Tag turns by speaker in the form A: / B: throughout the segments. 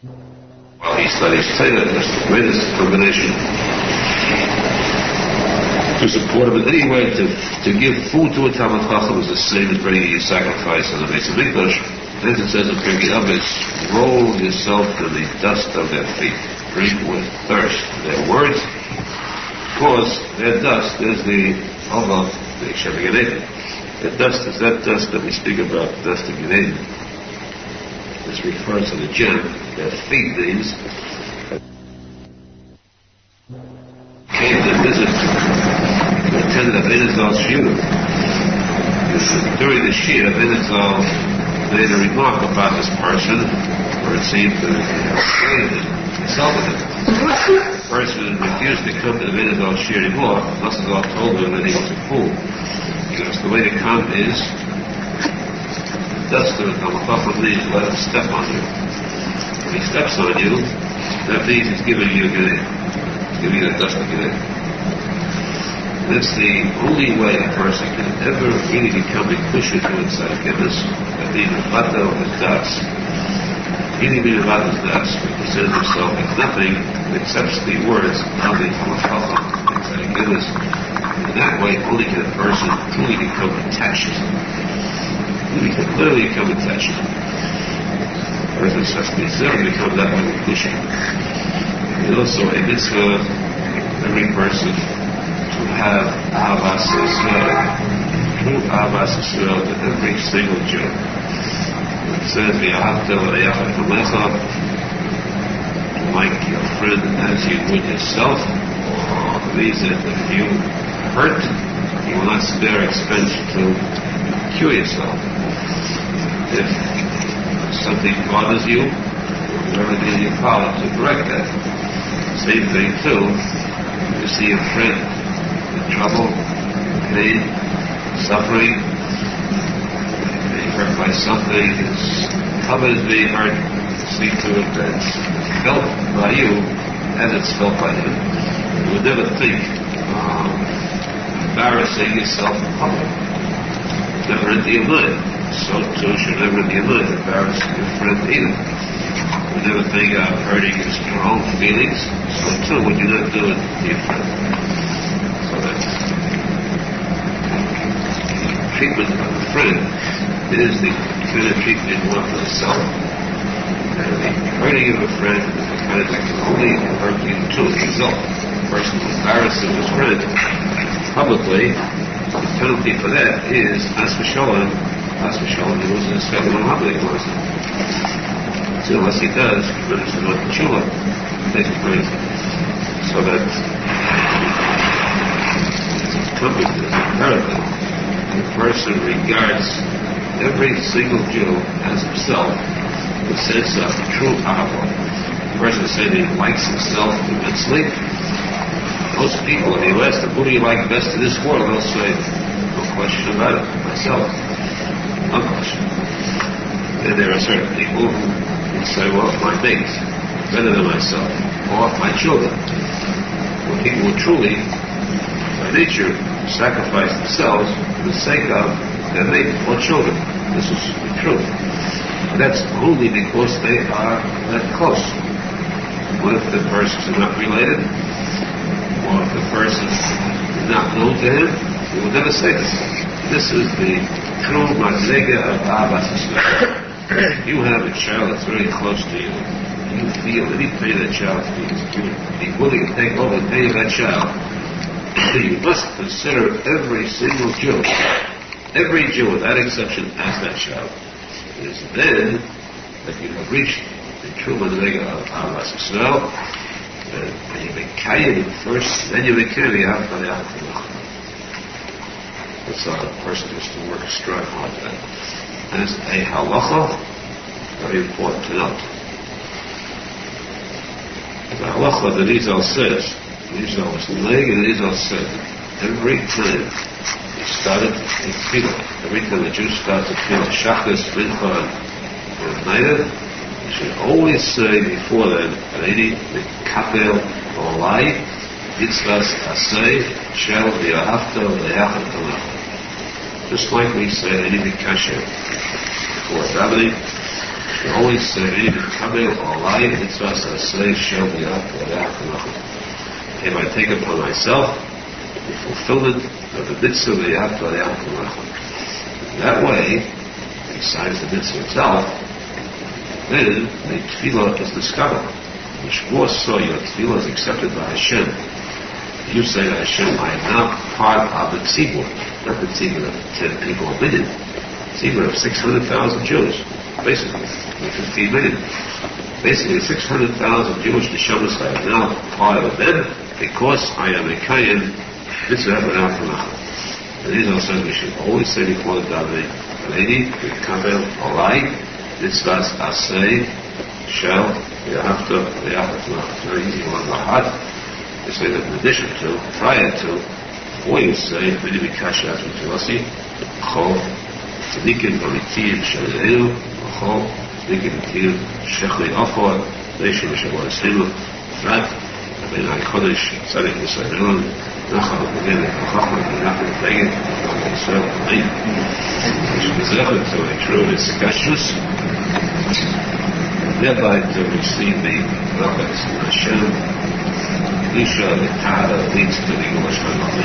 A: While he studies Torah, that's the greatest combination to support him in any way. To give food to a Talmud Chacham is the same as bringing a sacrifice on the Beis Hamikdash. As it says in Pirkei Avos, roll yourself in the dust of their feet. Drink with thirst their words, because their dust is the Halacha, the Shem Ganeden. The dust is that dust that we speak about, the dust of Ganeden. This refers to the gem. Their feet means came to visit to attend the Arizal's shiur. During the shiur, Arizal made a remark about this person, where it seemed to have insulted him. The person refused to come to the Arizal's shiur anymore. Arizal told him that he was a fool. Because the way to come is dust of the Talmud Chacham means let him step on you. When he steps on you, that means he's giving you a Ganeden. He's giving you the dust of Ganeden. That's the only way a person can ever really become a kusha to inside goodness. That means the vata of his das. Any meaning of his das considers himself as nothing except the words of the Talmud Chacham inside goodness. In that way, only can a person truly become attached. He can literally become attached. A person has to become that way with kusha. And also a mitzvah, every person to have Ahavas Yisrael, true Ahavas Yisrael to every single Jew. It says, V'ahavta v'yachad kamecha, to like your friend as you would yourself. It means that if you hurt, you will not spare expense to cure yourself. If something bothers you, you will never do your power to correct that. Same thing too, you see a friend in trouble, pain, suffering, being hurt by something, his covered is being hurt, see to it that it's felt by you as it's felt by him. You would never think embarrassing yourself in public. Never enter your mind. So too should never enter your mind embarrassing your friend either. You never think of hurting your own feelings. So too would you not do it to your friend. So that treatment of a friend is the kind of treatment you want for yourself. And the hurting of a friend is the kind that can only hurt you to the result. The person who embarrasses his friend publicly, the penalty for that is as v'shalom, he loses his fellow public person. So unless he does, he brings him on Teshuva, takes it crazy. So that it's incumbent, it's imperative, the person regards every single Jew as himself, in the sense of true Aharon. The person said he likes himself immensely. Most people, if you ask them, who do you like best in this world, they'll say, no question about it, myself. No question. And there are certain people who say, well, my mate, better than myself, or my children. Well, people who truly, by nature, sacrifice themselves for the sake of their mate or children. This is the truth. And that's only because they are that close. What if the persons are not related? Or if the person is not known to him, he will never say this. This is the true madrega of Ahavas Yisrael. You have a child that's very close to you. You feel any pain that child feels. You would be willing to take over the pain of that child. You must consider every single Jew, every Jew without exception, as that child. It is then that you have reached the true madrega of Ahavas Yisrael. And you make kayim first, then you make kayim after the Aharon. That's how a person has to work, strive hard at. And it's a halacha, very important to note. The halacha that Arizal says, Arizal was laying and Arizal said, every time he started a tefillah, every time the Jew starts a tefillah, shachris, mincha, and naida, he should always say before then, Reini, Mikapel, Olai, Yitzvas, Asay, Shel, V'yahavta, V'yachad, Kalach. Just like we say, Reini, Mikasher, before davening, should always say, Kabel Olai, Mitzvahs Asay, Shel B'Yat, V'Yat, V'Nachon. If I take upon myself the fulfillment of the mitzvah V'Yat, V'Yat, V'Nachon. That way, besides the mitzvah itself, then the tefillah is discovered. Which more so your tefillah is accepted by Hashem. You say to Hashem, I am now part of the tzibur, not the tzibur of 10 people a million, tzibur of 600,000 Jews, basically, 15 million. Basically, 600,000 Jewish neshamas I am now part of them because I am a kayan mitzvah Aharon Steinhartz. And Arizal says we should always say before the davening, Lady, Kabel, Olai, Mitzvahs Asay, Shel, V'Yahafta, V'Yahafta. It's very easy on the heart. They say that in addition to, prior to, before you say, Mini Mikasha Asmi Tulasi, Chol, Tzadikim, Amitim, Shalelu, Chol, Tzadikim, Amitim, Shechli Afor, Nation, Shabbat Sinu, Frat, Benai Kodesh, Tzadik, Yisrael, Nachal, Begin, Chachman, Menachem Mendel Schneerson, Mizrachet, to a true Itzikashus, thereby to receive the brachas from Hashem. Isha, the Tara, leads to the Yerushalmi.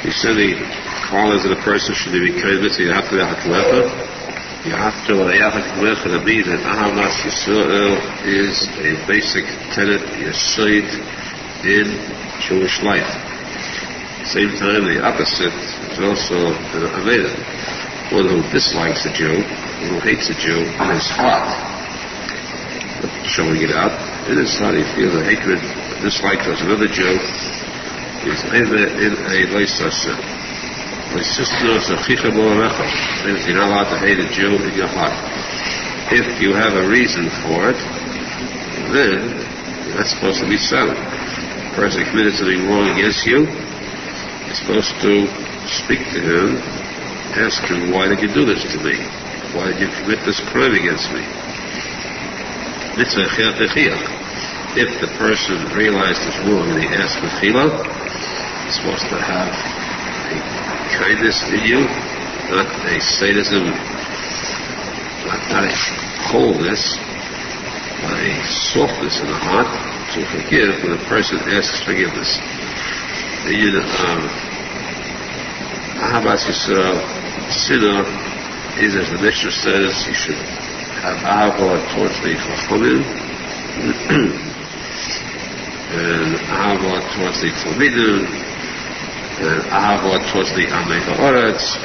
A: He said the call is that a person should be kind to you have to you have to mean that Ahavat Yisrael is a basic tenet, yesod in Jewish life. At the same time, the opposite is also an Aveda. One who dislikes a Jew, who hates a Jew in his heart, not showing it out. In his heart, he feels a hatred, a dislike towards another Jew. He's either in a leisasa. My sister is a chicha bo'arecha. Means you're not allowed to hate a Jew in your heart. If you have a reason for it, then that's supposed to be so. The person committed something wrong against you, you're supposed to speak to him, ask him, why did you do this to me? Why did you commit this crime against me? If the person realized it's wrong and he asked for chila, he's supposed to have a kindness in you, not a sadism, not a coldness, but a softness in the heart to forgive when a person asks forgiveness. Ahavat Yisrael, Sinner, is, as the Mishnah says, you should have Ahava towards the Chachamim and Ahava towards the Talmidim and Ahava towards the Amei Ha'aretz,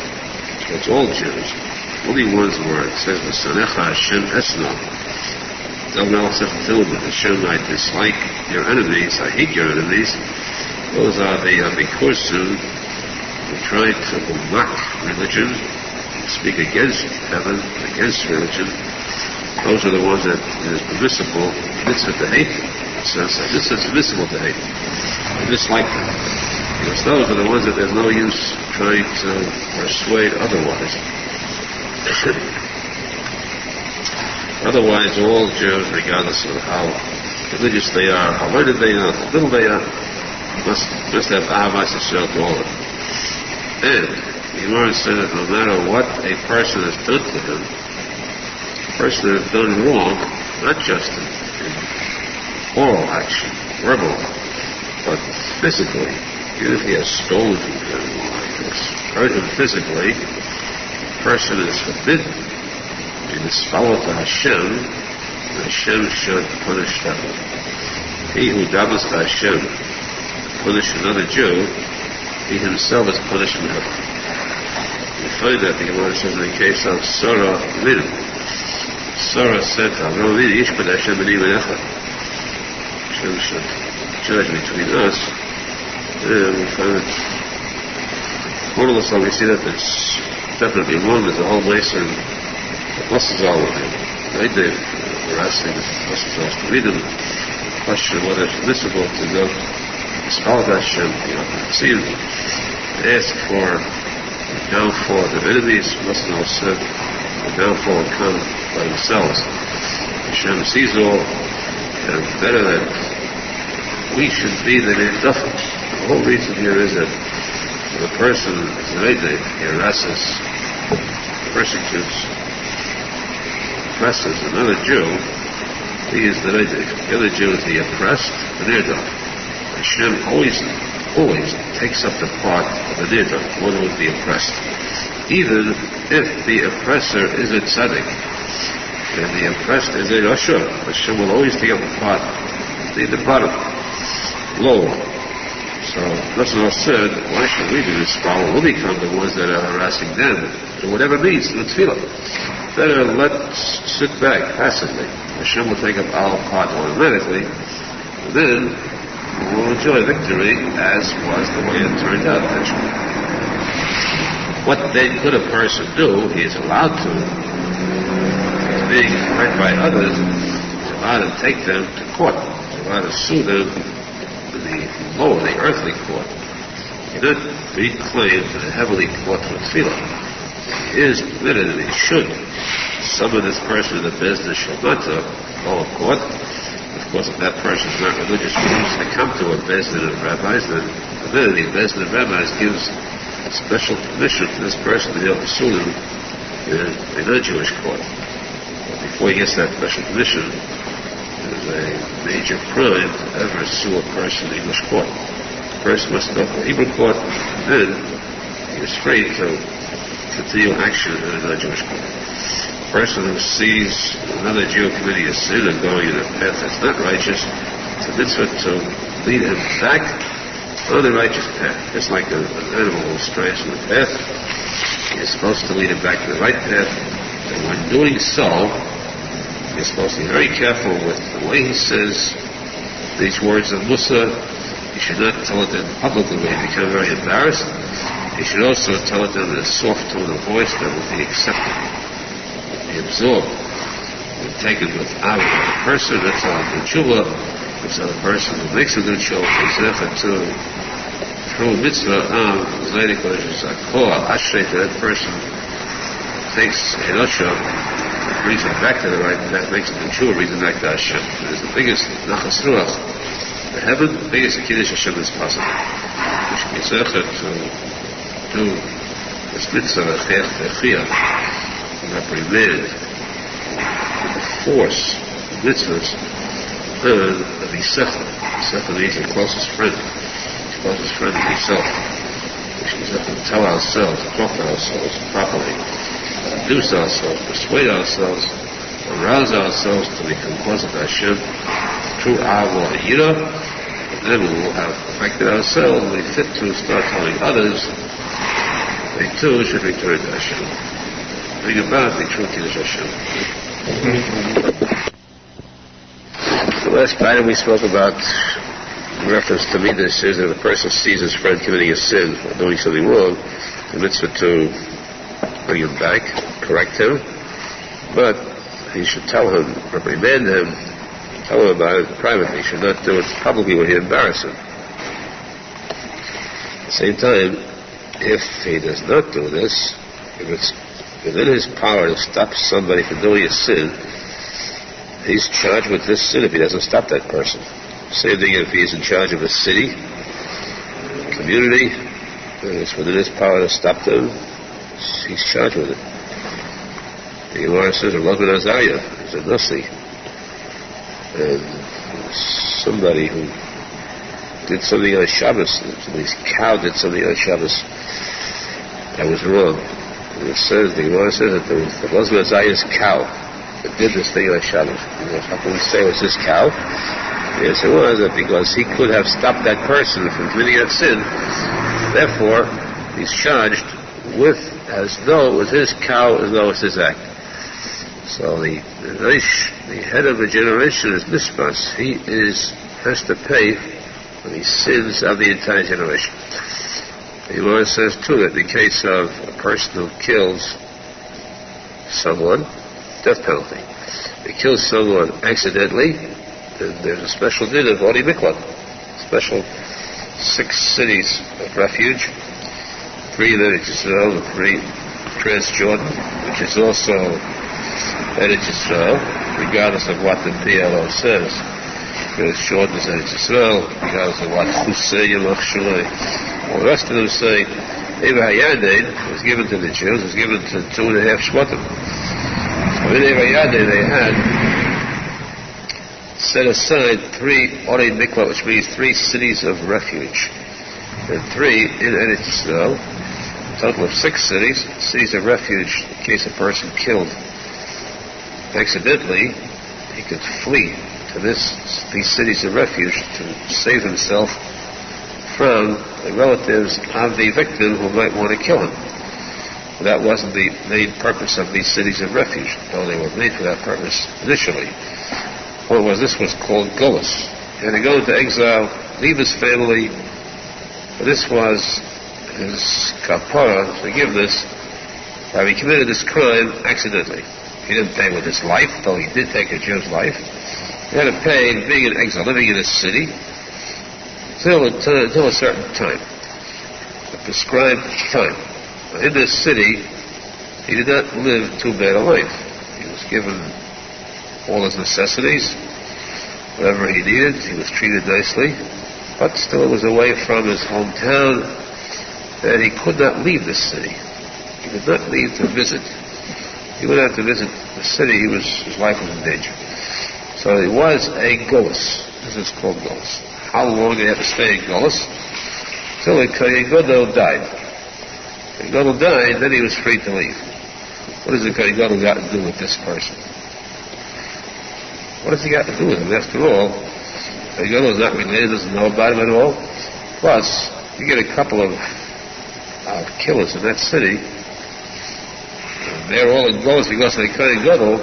A: towards all Jews. Only one's word says, V'sanecha Hashem Esna. Hashem, I dislike your enemies, I hate your enemies. Those are the Abikursim who try to mock religion, speak against heaven, against religion. Those are the ones that it is permissible, mitzvah to hate. It says that this is permissible to hate. I dislike them. Because those are the ones that there's no use trying to persuade otherwise. Otherwise, all Jews, regardless of how religious they are, how learned they are, how little they are, must have Ahavat Yisrael to all of them. And the Gemara said that no matter what a person has done to him, a person has done wrong, not just in oral action, verbal, but physically, even if he has stolen from him, hurt him physically, the person is forbidden to follow to Hashem, and Hashem should punish them. He who dabbles to Hashem to punish another Jew, he himself is punished in heaven. We find that the Gemara says in the case of Sarah Min. Sarah said to Avraham, Yishpad Hashem b'ni v'necha. Hashem should judge between us. And we find that, more or less, we see that it's definitely wrong. There's a whole place in Arizal with him. Right there, we're asking Arizal to read him, question whether it's permissible to go Spell Hashem, see him, ask for the downfall of their enemies. Nosson said the downfall will come by themselves. Hashem sees all, and better that we should be than in nothing. The whole reason here is that When a person is an tzaddik, he harasses, persecutes, oppresses another Jew, he is the tzaddik. The other Jew is the oppressed, the nirdam. Hashem always takes up the part of the nirdam, one who is the oppressed. Even if the oppressor is a tzaddik, and the oppressed is a rasha, Hashem will always take up the part of the bottom, low. So, Rosenfeld said, why should we do this problem? We'll become the ones that are harassing them, to whatever means, to the tefillah. Better let's sit back passively. Hashem will take up our part automatically, and then we'll enjoy victory as was the way it turned out eventually. What then could a person do? He is allowed to. He's being hurt by others. He's allowed to take them to court. He's allowed to sue them the earthly court. He did be claimed to the heavenly court for tefillah. He is permitted, and he should, summon this person in the business shalmata, lower court. Of course, if that person is not religious, refused to come to a bezdin of rabbis, then the bezdin of rabbis gives special permission for this person to be able to sue them in a non-Jewish court. But before he gets that special permission, it is a major crime to ever sue a person in English court. The person must go to Hebrew court, and then he is free to continue action in a non-Jewish court. A person who sees another Jew committing a sin and going in a path that's not righteous, it's a mitzvah to lead him back on the righteous path. It's like an animal who strays from the path. You're supposed to lead him back to the right path, and when doing so, you're supposed to be very careful with the way he says these words of Musa. You should not tell it in publicly where you become very embarrassed. You should also tell it in a soft tone of voice that will be accepted, be absorbed, and taken with Aharon. The person that's on the Teshuva, it's a person who makes a good show, takes an effort to, through mitzvah, that person takes a nosson, brings it back to the right path, makes it Teshuva, brings it back to Hashem. It is the biggest nachas ruach. The heaven, the biggest kiddush Hashem is possible. We should be zecher to do this mitzvah, to reprimand, to force mitzvahs, and to be sefer. Sefer means the closest friend. The closest friend is yourself. We should be zecher to tell ourselves, talk to ourselves properly, induce ourselves, persuade ourselves, arouse ourselves to become closer to Hashem through our yirah, and then we will have perfected ourselves and be fit to start telling others they too should return to Hashem. Bring about the true kiddush Hashem. The last item we spoke about in reference to midas is that a person sees his friend committing a sin or doing something wrong, the mitzvah to bring him back, correct him, but he should tell him, reprimand him, tell him about it privately. He should not do it publicly when he embarrasses him. At the same time, if he does not do this, if it's within his power to stop somebody from doing a sin, he's charged with this sin if he doesn't stop that person. Same thing if he's in charge of a city, community, and it's within his power to stop them, he's charged with it. The Gemara says, "Rav Azariah is a nasi," and somebody who did something on Shabbos, somebody's cow did something on Shabbos that was wrong. And it says, the Gemara says that there was Rav Azariah's cow that did this thing on Shabbos. How can we say it was his cow? Yes, it was, because he could have stopped that person from committing that sin. Therefore, he's charged with as though it was his cow, as though it was his act. So the head of a generation is mispas. He has to pay for the sins of the entire generation. The Lord says too that in the case of a person who kills someone, death penalty. If he kills someone accidentally, then there's a special din of Odi Miklat, special 6 cities of refuge, 3 in Israel, 3 Transjordan, which is also Eretz Yisrael, regardless of what the PLO says. shortness of Yisrael, because of what Chusay Yamach Shulay. All the rest of them say, Eva Hayadein was given to the Jews, was given to 2.5 Shvatim. So in Eva Hayadein they had set aside 3 Orei Mikvah, which means 3 cities of refuge, and 3 in Eretz Yisrael, a total of 6 cities of refuge in case a person killed accidentally. He could flee to these cities of refuge to save himself from the relatives of the victim who might want to kill him. But that wasn't the main purpose of these cities of refuge, though they were made for that purpose initially. This was called Gullus. He had to go into exile, leave his family, but this was his kapara, forgiveness, that he committed this crime accidentally. He didn't pay with his life, though he did take a Jew's life. He had to pay being in exile, living in a city, until a certain time, a prescribed time. In this city, he did not live too bad a life. He was given all his necessities, whatever he needed. He was treated nicely, but still was away from his hometown, and he could not leave this city. He could not leave to visit. He went out to visit the city. His life was in danger. So it was a Gullus. This is called Gullus. How long did he have to stay in Gullus? Till the Kohen Gadol died. Kohen Gadol died, then he was free to leave. What has the Kohen Gadol got to do with this person? What has he got to do with him? After all, Kohen Gadol is not related, doesn't know about him at all. Plus, you get a couple of killers in that city. They're all in Gullus because of the Kohen Gadol.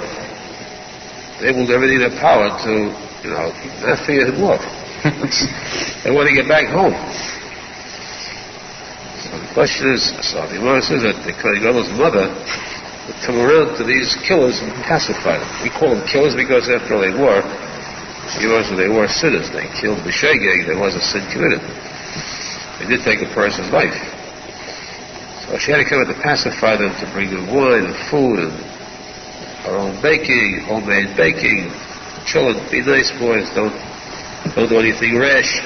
A: They will do everything in their power to, not fear him off. They want to get back home. So the question is, the Gemara says that the Kohen Gadol's mother would come around to these killers and pacify them. We call them killers because after all they were sinners. They killed the Shegeg. There was a sin committed. They did take a person's life. So she had to come out to pacify them, to bring them wine and food and her own baking, homemade baking. Children, be nice boys, don't do anything rash.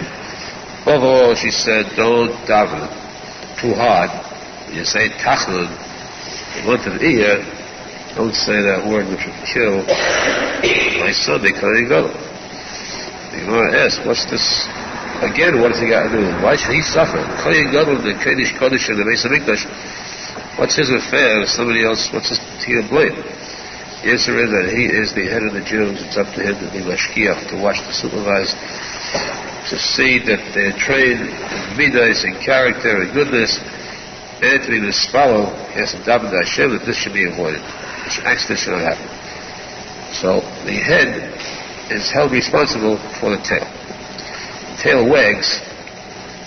A: Above all, she said, don't daven too hard. When you say tachlon, the month of Iyar, don't say that word which would kill my son, the Kohen Gadol. The Gemara asks, what's this? Again, what has he got to do with it? Why should he suffer? Kohen Gadol, the Kodesh Kodesh in the Beis HaMikdash, what's his affair with somebody else? What's he to blame? The answer is that he is the head of the Jews. It's up to him to be mashkiach, to watch, to supervise, to see that they're trained in midas, in character, in goodness, and to be misfollow. He has to daven to Hashem that this should be avoided. This accident should not happen. So the head is held responsible for the tail. The tail wags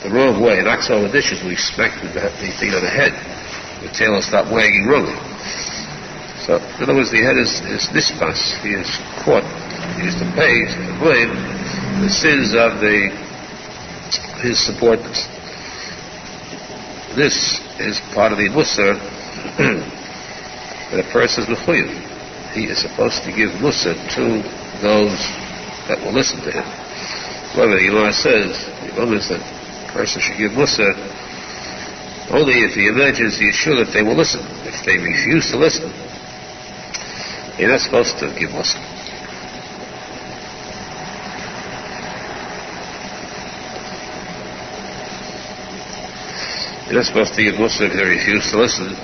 A: the wrong way, knocks over dishes. We expect the thing on the head. The tail will stop wagging wrongly. So, in other words, the head is nispas. He is caught. He is to pay, to blame the sins of his supporters. This is part of the Musar that a person is mechuyev. He is supposed to give Musar to those that will listen to him. However, the Gemara says, the Gemara that a person should give Musar only if he imagines he is sure that they will listen. If they refuse to listen, you're not supposed to give Musar. You're not supposed to give Musar if they refuse to listen,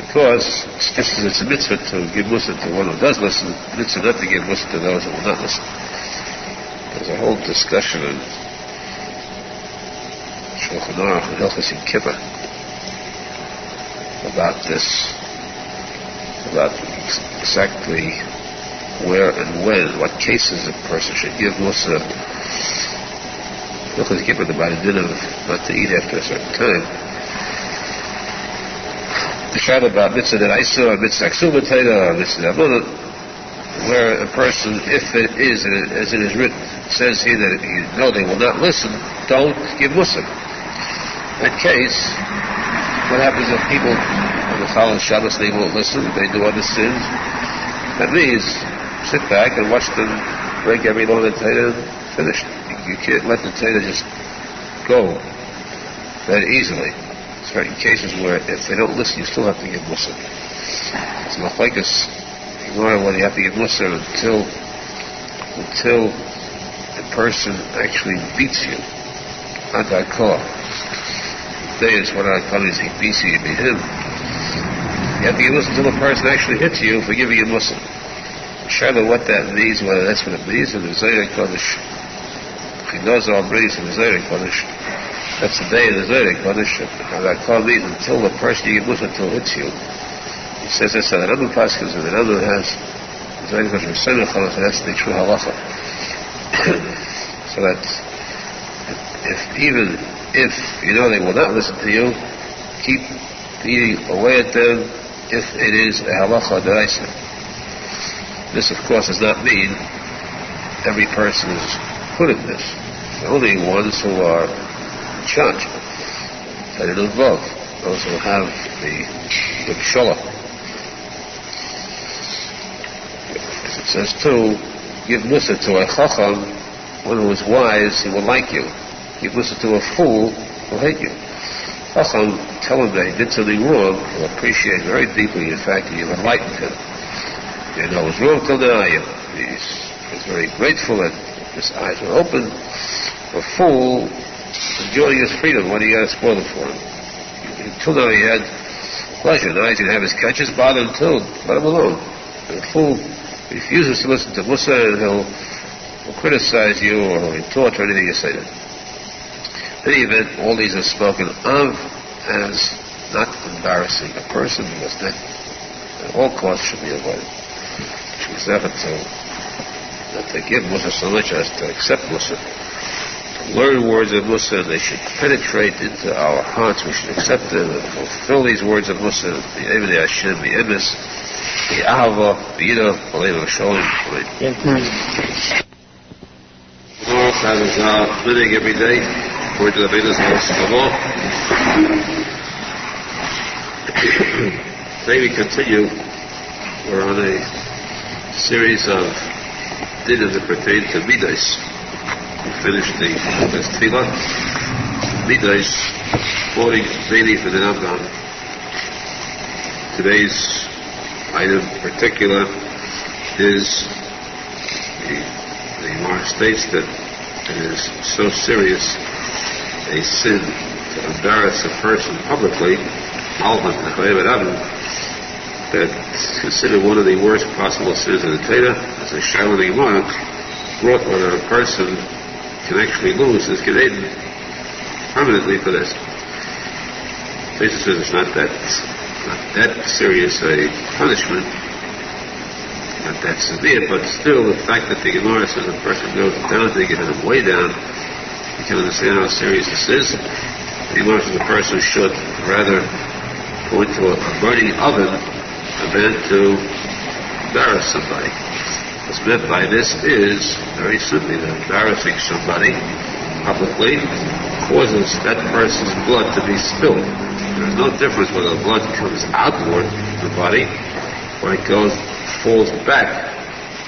A: because just as it's a mitzvah to give Musar to one who does listen, it's a mitzvah not to give Musar to those who will not listen. There's a whole discussion in Shulchan and Hilchos Yom Kippur about this, about exactly where and when, what cases a person should give Musar. Hilchos Yom Kippur about a din of not to eat after a certain time. The shadow about mitzvah that I saw, mitzvah ksuba taida, mitzvah abuna, where a person, if it is, as it is written, says here that you know they will not listen, don't give Musar. In that case, what happens if people on the following Shabbos they won't listen, they do other sins? That means sit back and watch them break every law in the Torah and finish it. You can't let the Torah just go that easily. Certain cases where if they don't listen, you still have to give mussar. It's not like us. Ignore whether you have to give mussar until the person actually beats you. Not that call. Today is what I call is he beats you, you beat him. You have to give mussar until the person actually hits you for giving you mussar. Sure, what that means, whether that's what it means in the Zohar Kodesh. If he knows all breeze in the Zohar Kodesh, that's the day of the Zohar Kodesh. How that call means until the person you give mussar until hits you. He says this on another paskins, and another has the Zohar Kodesh, that's the true halacha. So that even if you know they will not listen to you, keep beating away at them if it is a halacha d'oraisa. This, of course, does not mean every person is put in this. The only ones who are in charge, they don't involve those who have the pshala. As it says too, give mussar to a chacham, one who is wise, he will like you. Give mussar to a fool, he'll hate you. Chacham, tell him that he did something wrong, he'll appreciate very deeply the fact that you've enlightened him. You know his wrong till deny him. He's very grateful that his eyes were open. A fool enjoying his freedom, what do you got to spoil it for him? Until now he had pleasure. Now he's going to have his conscience bother him too. Let him alone. And the fool refuses to listen to mussar, and he'll criticize you or he'll retort or anything you say to him. In any event, all these are spoken of as not embarrassing. A person must not, at all costs, should be avoided. It's never not to give mussar so much as to accept mussar. To learn words of mussar, they should penetrate into our hearts. We should accept them and fulfill these words of mussar. The name of the Hashem, the emes, the ahava, the yiddah, b'leiv v'sholem. Arizal, living every day, according to the Vedas of all. Today we continue. We're on a series of dinim that pertain to midos. We finished the tefillah. Midos, quoting mainly for the Rambam. Today's item in particular is the Gemara states that it is so serious a sin to embarrass a person publicly, that's considered one of the worst possible sins of the Torah. As a Shaila Gemara brought whether a person can actually lose his Gan Eden permanently for this. Tosfos says it's not that serious a punishment, not that severe, but still the fact that the Gemara says a person goes down, they get him way down, you can understand how serious this is. The Gemara says a person should rather go into a burning oven than to embarrass somebody. What's meant by this is very simply that embarrassing somebody publicly causes that person's blood to be spilled. There's no difference whether the blood comes outward from the body or it falls back,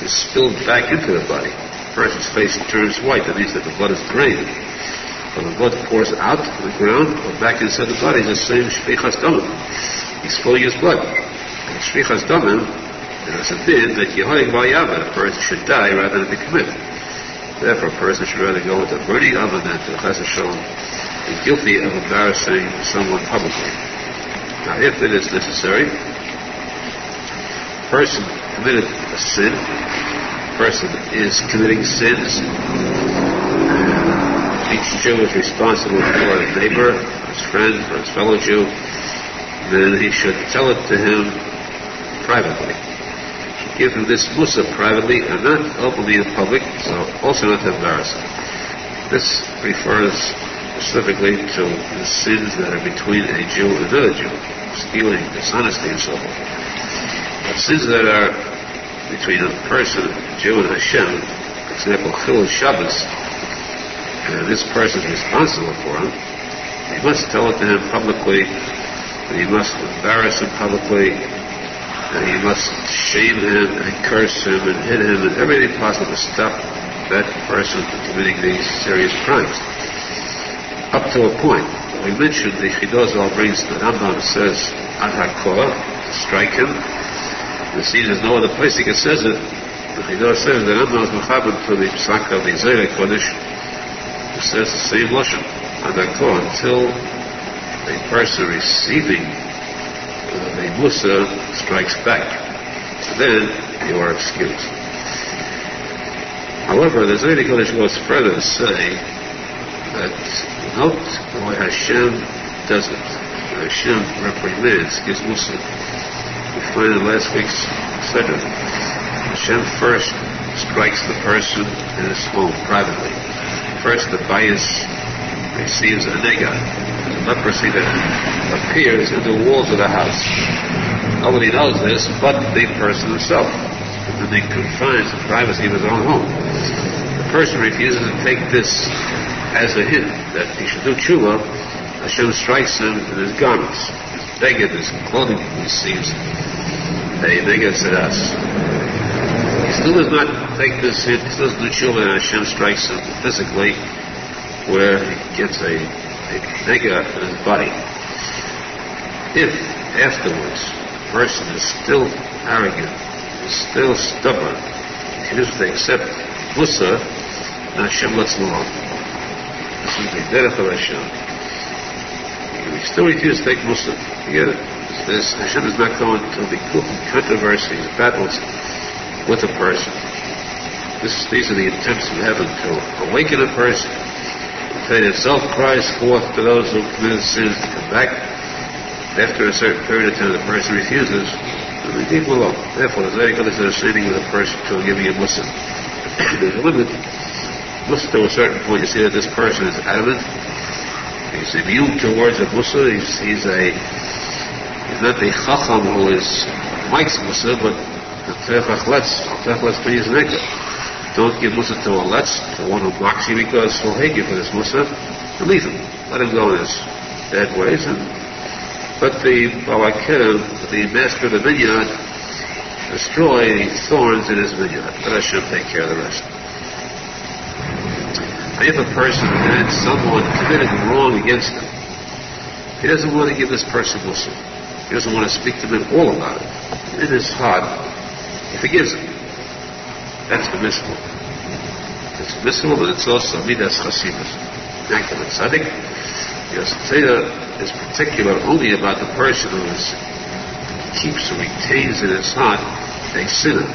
A: is spilled back into the body. The person's face turns white, that means that the blood is drained. When the blood pours out to the ground or back inside the body, it's the same shvichas damim. He's spilling his blood. And shvichas damim, there's a din that yehoig v'yavad, a person should die rather than be committed. Therefore, a person should rather go into a burning oven than to chas v'shalom be guilty of embarrassing someone publicly. Now, if it is necessary, a person committed a sin, a person is committing sins. Each Jew is responsible for his neighbor, for his friend, for his fellow Jew. Then he should tell it to him privately. He should give him this mussar privately and not openly in public, so also not to embarrass him. This refers specifically to the sins that are between a Jew and another Jew, stealing, dishonesty, and so forth. But sins that are between a person, a Jew, and Hashem, for example, Chilul Shabbos, and this person is responsible for him, he must tell it to him publicly, and he must embarrass him publicly, And he must shame him and curse him and hit him and everything possible to stop that person from committing these serious crimes. Up to a point. We mentioned the Tikuney Zohar brings the Rambam says ad hakor, to strike him. It seems there's no other place he says it. The Tikuney Zohar says the Rambam is mechaber to the psak of the Zohar Kodesh, who says the same lashon, ad hakor, until the person receiving the Musa strikes back. Then you are excused. However, the Zohar Kodesh goes further to say that note why Hashem does it. Hashem reprimands, gives Musa. We find in last week's Seder, Hashem first strikes the person in his home privately. First, the bias receives a nega, the leprosy that appears in the walls of the house. Nobody knows this but the person himself. And then he confines the privacy of his own home. The person refuses to take this as a hint that he should do tshuva. Hashem strikes him in his garments, his beged, his clothing receives a neged sedas. He still does not take this hint, he still doesn't do tshuva, and Hashem strikes him physically, where he gets a neged in his body. If afterwards the person is still arrogant, is still stubborn, he refuses to accept Musa, then Hashem lets him alone. This is the derech of Hashem. He still refuses to take Musa. Forget it. Hashem is not going to be put in controversies, battles with a person. These are the attempts of heaven to awaken a person. The Torah itself cries forth to those who committed sins to come back. After a certain period of time, the person refuses, and we leave him alone. Therefore, the Zohar Kodesh is standing with a person to giving him Musa. There's a limit. Musa to a certain point, you see that this person is adamant. He's immune towards a Musa. He's not the Chacham who likes Musa, but let's please nigga. Don't give Musa to a let's, to one who mocks you, because he'll hate you for this Musa, and leave him. Let him go in his bad ways. But the Balakel, the master of the vineyard, destroy the thorns in his vineyard. Let Hashem take care of the rest. If a person had someone committed wrong against him, he doesn't want to give this person Musa. He doesn't want to speak to him at all about it. In his heart, he forgives him. That's permissible. It's permissible, but it's also midas chassidus. Immaculate tzadik. Because Torah is particular only about the person who keeps or retains in his heart a sinner.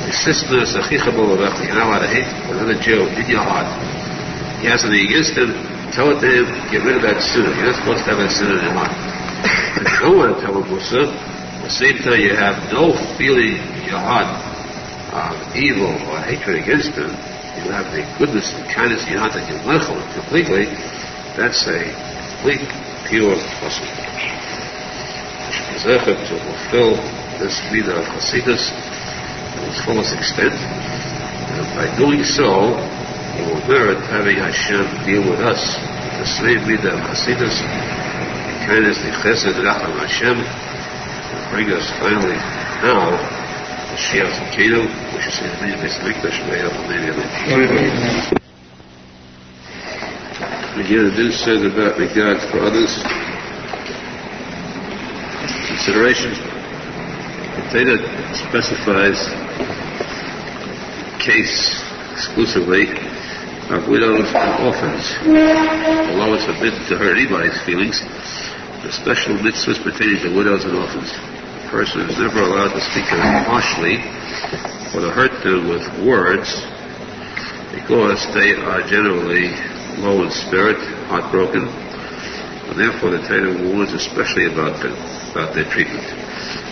A: A sister is a chichabol of you're not allowed to hate another Jew in your heart. He has something against him, tell it to him, get rid of that sinner. You're not supposed to have that sinner in your heart. If you don't want to tell him Musa, at the same time you have no feeling in your heart of evil or hatred against him, you have the goodness and kindness in your heart that you lechel completely, that's a complete, pure posek. To fulfill this midah of Chassidus to its fullest extent, and by doing so, we will merit having Hashem deal with us the same midah of Chassidus, the kindness, the chesed, the racham of Hashem, and bring us finally now to Shiach Tikuney, which is in the Minyan Beis Mikdash, and Amen. Again, it is said about regard for others. Considerations. The Torah specifies case exclusively of widows and orphans. Although it's forbidden to hurt anybody's feelings, the special mitzvahs pertaining to widows and orphans. The person is never allowed to speak of them harshly or to hurt them with words, because they are generally low in spirit, heartbroken, and therefore the Torah warns especially about their treatment.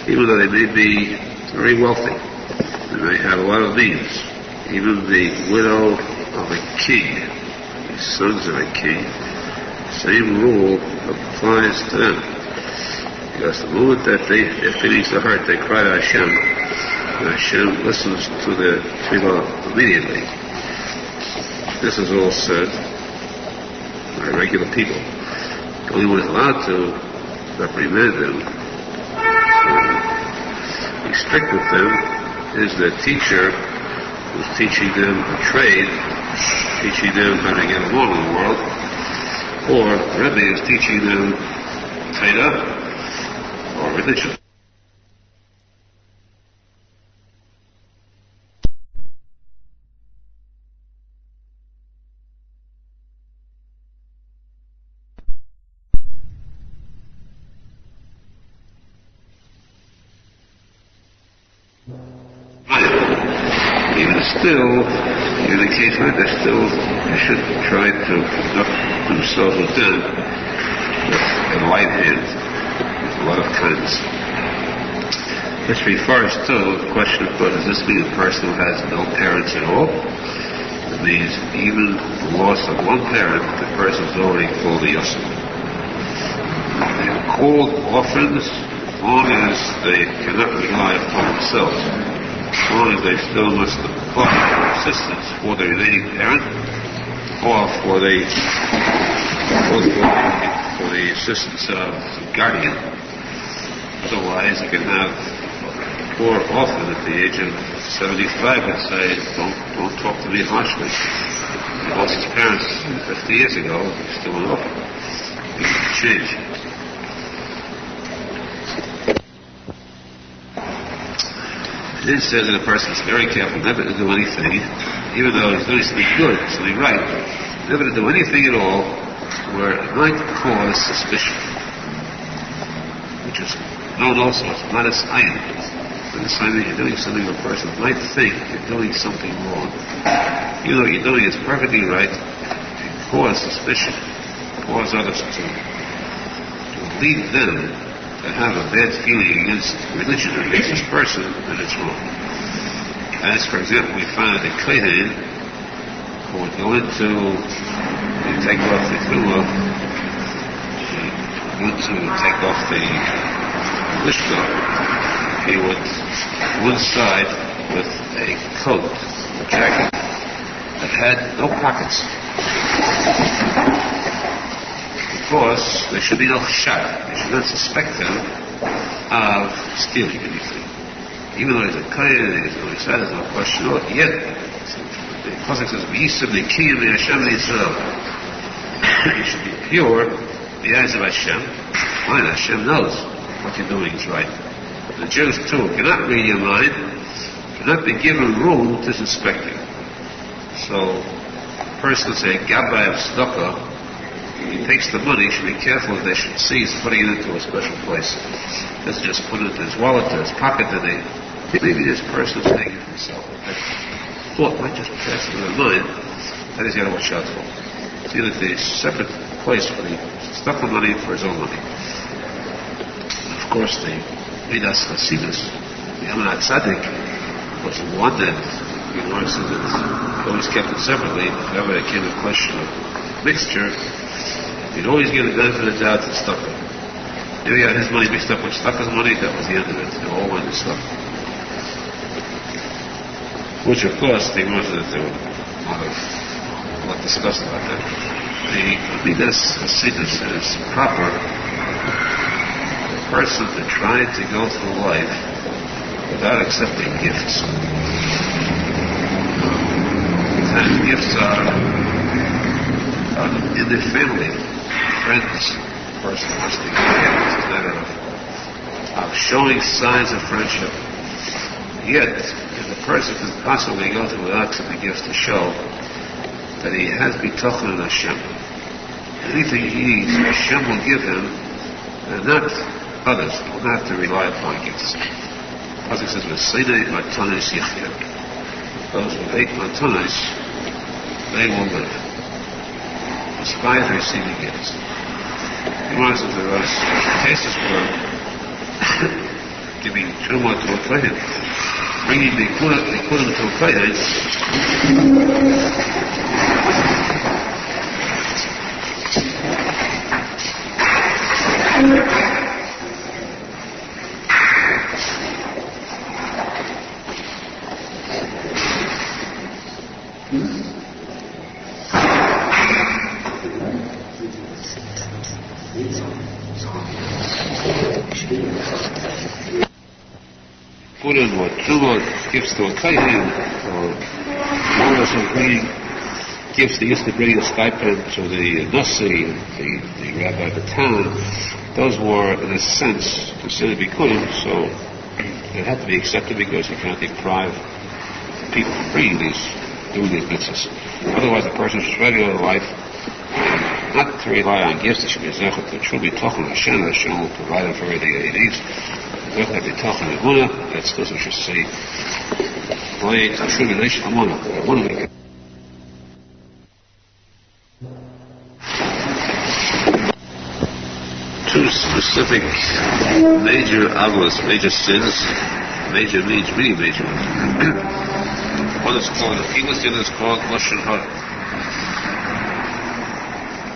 A: Even though they may be very wealthy, they may have a lot of means, even the widow of a king, the sons of a king, same rule applies to them. Because the moment that their feelings are hurt, they cry to Hashem, and Hashem listens to their tefillah immediately. This is all said by regular people. The only one allowed to reprimand them, be strict with them is the teacher who's teaching them a trade, teaching them how to get along in the world, or Rebbe is teaching them Torah or religion. Still, in the case where they should try to conduct themselves with them with a light hand, with a lot of kindness. This refers to the question of, does this mean a person who has no parents at all? It means even the loss of one parent, the person is already called a Yosef. They are called orphans as long as they cannot rely upon themselves. As long as they still must apply assistance for the remaining parent or for the assistance of the guardian. Otherwise, you can have a poor orphan at the age of 75 and say, don't talk to me harshly. He lost his parents 50 years ago, he's still an orphan. He can change. It says that a person is very careful never to do anything, even though he's doing something good, something right, never to do anything at all where it might cause suspicion, which is known also as manas ayin. When you're doing something where a person might think you're doing something wrong, even though you're doing it's perfectly right, it can cause suspicion, cause others to lead them to have a bad feeling against religion or against this person, then it's wrong. As, for example, we found a kohen who would go into, take off the tefillah, take off the lishka, he would one side with a coat, a jacket, that had no pockets. Because there should be no chashad. You should not suspect him of stealing anything. Even though he's a kohen, he's there's no question of it. Yet, the posek says, "V'yisem nekiyim v'Hashem v'Yisrael." You should be pure in the eyes of Hashem. Fine, Hashem knows what you're doing is right. The Jews too cannot read your mind, cannot be given room to suspect you. So, a person say, "Gabbai of tzedakah," he takes the money, he should be careful that they should see he's putting it into a special place. He doesn't just put it into his wallet or his pocket, and maybe this person is taking it for himself. That thought might just pass through their mind, that he's got to watch out for. See that there's a separate place for the stuff of money for his own money. And of course, the Midas Chassidus, the Amanat Tzadik, was one that we learned that he always kept it separately. Whenever there came a question of mixture, he'd always give the benefit of the doubt to Stucker. If he had his money mixed up with Stucker's money, that was the end of it. They all went to Stucker. Which, of course, they wanted that there were a lot discussed about that. The Midas Hasidus is proper for a person to try to go through life without accepting gifts. And gifts are in the family, friends, the person wants to get. It's a matter of showing signs of friendship. Yet, if the person can possibly go through without accepting gifts to show that he has bitachon in Hashem, anything he needs, Hashem will give him, and not others. He will not have to rely upon gifts. As it says, "V'seinei matanos yichya." Those who hate matanos, they will live, despite receiving gifts. He wants that there was cases where giving truma to a kohen, bringing the kulam to a kohen, Purim or Truma, gifts to a Kohen, or Moras of bringing gifts. They used to bring a stipend to the Nasi, the rabbi of the town. Those were, in a sense, considered Bikurim, so it had to be accepted because you cannot deprive people from doing these mitzvahs. Otherwise, the person's regular life, not to rely on gifts, it should be zechet, it should be talking to Hashem, Hashem will provide him for everything that he needs. Zechet be talking to Guna, that's what we should say. Two specific major avos, major sins, major means, really major. One is called Achilas, the other is called Lashon Hara.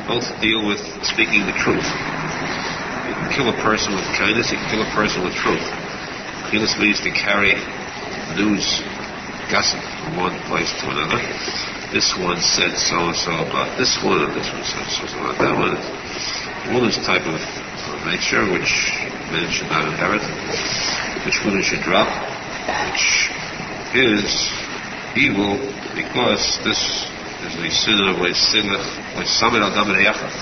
A: Both deal with speaking the truth. You can kill a person with kindness, you can kill a person with truth. Achilas means to carry news, gossip from one place to another. This one said so-and-so about this one, and this one said so-and-so about that one. All this type of nature which men should not inherit, which women should drop, which is evil, because this is a sin of Samid al Damar Yaakov.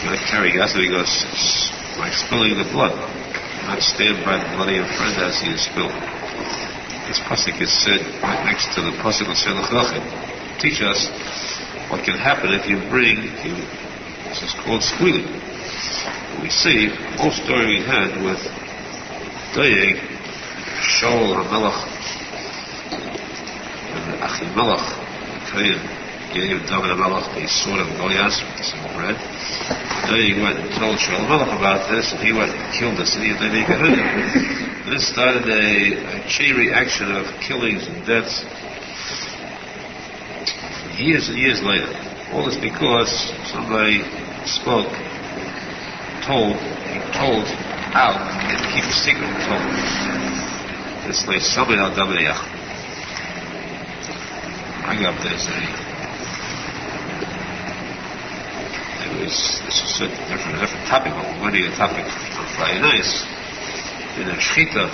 A: Not carry gossip because it's like spilling the blood, not stand by the bloody of friend as he is spilled. This posek is said right next to the posek of Selachachim. Teach us what can happen if you bring, this is called squealing. We see the whole story we had with Doeg, Shaul HaMelech, and Achimelech, Kohen, gave David HaMelech the sword of Goliath, some bread. Doeg went and told Shaul HaMelech about this, and he went and killed the city of David. This started a chain reaction of killings and deaths. Years and years later. All this because somebody told out, and keep a secret and told. This lay somebody al Damayach. I got up there saying, this is a different topic, but we're running a topic on Friday nights. In a shchita,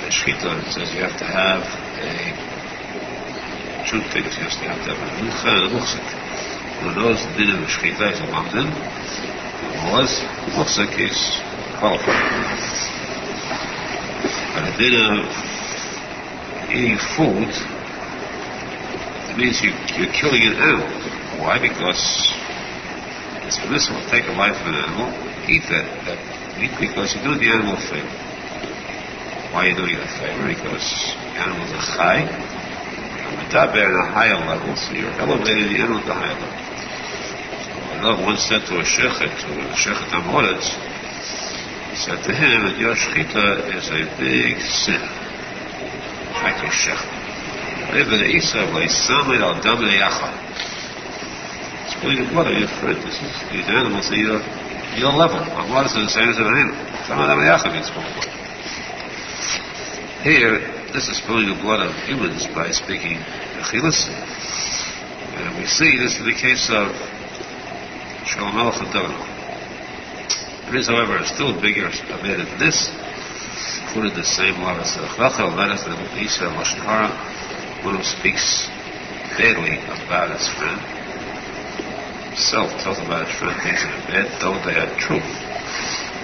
A: it says you have to have two things. You have to have a mincha and a muchzik. One of those, the din of shchita is among them. Muchzik is qualified. But the din of eating food, it means you're killing an animal. Why? Because it's permissible to take a life of an animal, eat that meat, because you're doing the animal a favor. Why are you doing it a favor? Because animals are chai, and they're at a higher level, so you're elevating the animal to a higher level. So once said to a shechet Amoritz, he said to him that your shechita is a big sin. Like your shechet. It's putting the blood of your friend. These animals are your level. Amoritz is the same as an animal. Here, this is spilling the blood of humans by speaking achilas. And we see this in the case of Shaul HaMelech and David. There is, however, still a bigger matter than this. Put in the same law as the Halacha, that is the Isa Lashon Hara, one who speaks badly about his friend. Himself tells about his friend things that are bad, though they are true.